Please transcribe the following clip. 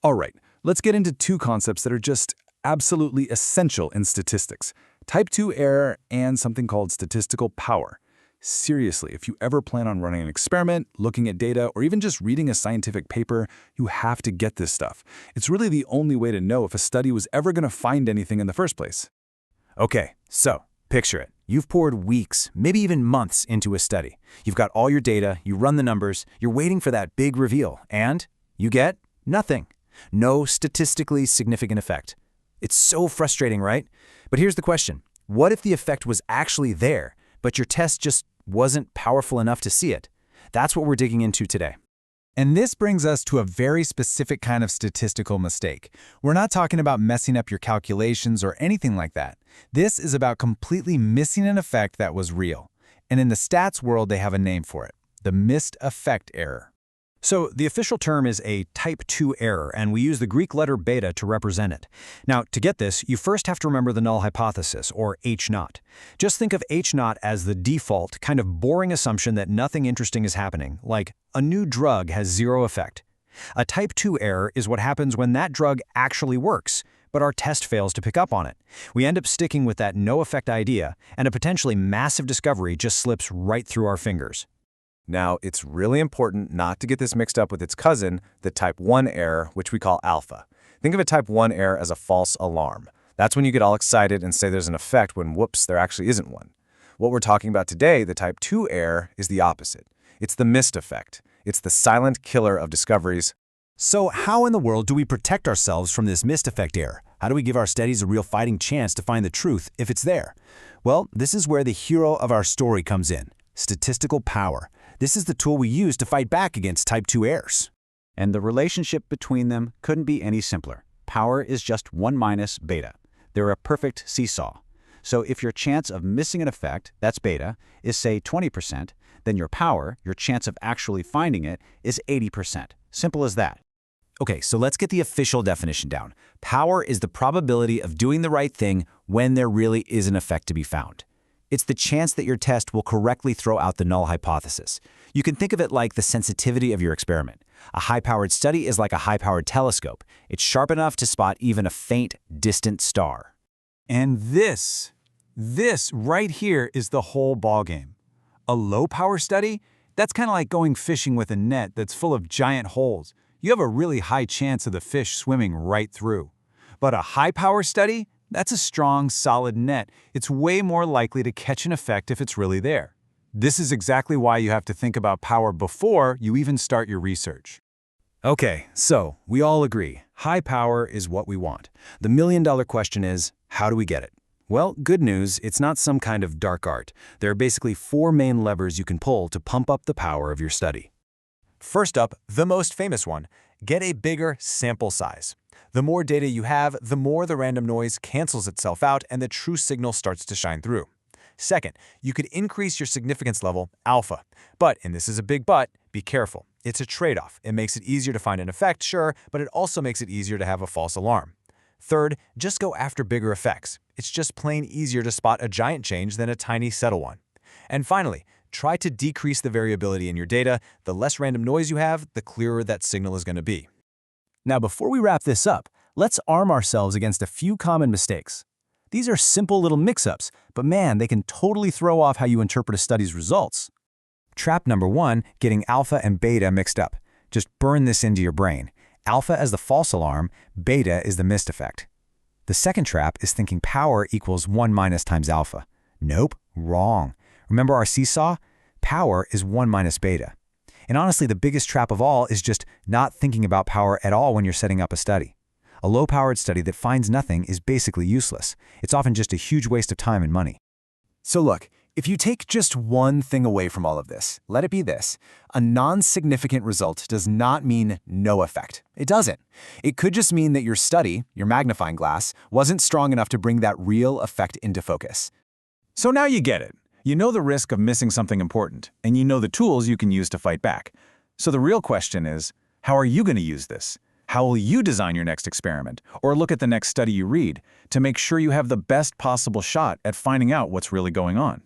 All right, let's get into two concepts that are just absolutely essential in statistics: type 2 error and something called statistical power. Seriously, if you ever plan on running an experiment, looking at data, or even just reading a scientific paper, you have to get this stuff. It's really the only way to know if a study was ever going to find anything in the first place. Okay, so picture it. You've poured weeks, maybe even months into a study. You've got all your data, you run the numbers, you're waiting for that big reveal, and you get nothing. No statistically significant effect. It's so frustrating, right? But here's the question. What if the effect was actually there, but your test just wasn't powerful enough to see it? That's what we're digging into today. And this brings us to a very specific kind of statistical mistake. We're not talking about messing up your calculations or anything like that. This is about completely missing an effect that was real. And in the stats world, they have a name for it: the missed effect error. So the official term is a type 2 error, and we use the Greek letter beta to represent it. Now, to get this, you first have to remember the null hypothesis, or H0. Just think of H0 as the default, kind of boring assumption that nothing interesting is happening, like a new drug has zero effect. A type 2 error is what happens when that drug actually works, but our test fails to pick up on it. We end up sticking with that no effect idea, and a potentially massive discovery just slips right through our fingers. Now, it's really important not to get this mixed up with its cousin, the type 1 error, which we call alpha. Think of a type 1 error as a false alarm. That's when you get all excited and say there's an effect when, whoops, there actually isn't one. What we're talking about today, the type 2 error, is the opposite. It's the missed effect. It's the silent killer of discoveries. So how in the world do we protect ourselves from this missed effect error? How do we give our studies a real fighting chance to find the truth if it's there? Well, this is where the hero of our story comes in: statistical power. This is the tool we use to fight back against type 2 errors. And the relationship between them couldn't be any simpler. Power is just 1 minus beta. They're a perfect seesaw. So if your chance of missing an effect, that's beta, is say 20%, then your power, your chance of actually finding it, is 80%. Simple as that. Okay, so let's get the official definition down. Power is the probability of doing the right thing when there really is an effect to be found. It's the chance that your test will correctly throw out the null hypothesis. You can think of it like the sensitivity of your experiment. A high-powered study is like a high-powered telescope. It's sharp enough to spot even a faint, distant star. And this right here is the whole ballgame. A low-power study? That's kind of like going fishing with a net that's full of giant holes. You have a really high chance of the fish swimming right through. But a high-power study? That's a strong, solid net. It's way more likely to catch an effect if it's really there. This is exactly why you have to think about power before you even start your research. Okay, so we all agree, high power is what we want. The million-dollar question is, how do we get it? Well, good news, it's not some kind of dark art. There are basically 4 main levers you can pull to pump up the power of your study. First up, the most famous one: get a bigger sample size. The more data you have, the more the random noise cancels itself out and the true signal starts to shine through. Second, you could increase your significance level, alpha. But, and this is a big but, be careful. It's a trade-off. It makes it easier to find an effect, sure, but it also makes it easier to have a false alarm. Third, just go after bigger effects. It's just plain easier to spot a giant change than a tiny, subtle one. And finally, try to decrease the variability in your data. The less random noise you have, the clearer that signal is going to be. Now, before we wrap this up, let's arm ourselves against a few common mistakes. These are simple little mix-ups, but man, they can totally throw off how you interpret a study's results. Trap number 1, getting alpha and beta mixed up. Just burn this into your brain. Alpha as the false alarm, beta is the missed effect. The second trap is thinking power equals 1 minus times alpha. Nope, wrong. Remember our seesaw? Power is 1 minus beta. And honestly, the biggest trap of all is just not thinking about power at all when you're setting up a study. A low-powered study that finds nothing is basically useless. It's often just a huge waste of time and money. So look, if you take just one thing away from all of this, let it be this: a non-significant result does not mean no effect. It doesn't. It could just mean that your study, your magnifying glass, wasn't strong enough to bring that real effect into focus. So now you get it. You know the risk of missing something important, and you know the tools you can use to fight back. So the real question is, how are you going to use this? How will you design your next experiment, or look at the next study you read, to make sure you have the best possible shot at finding out what's really going on?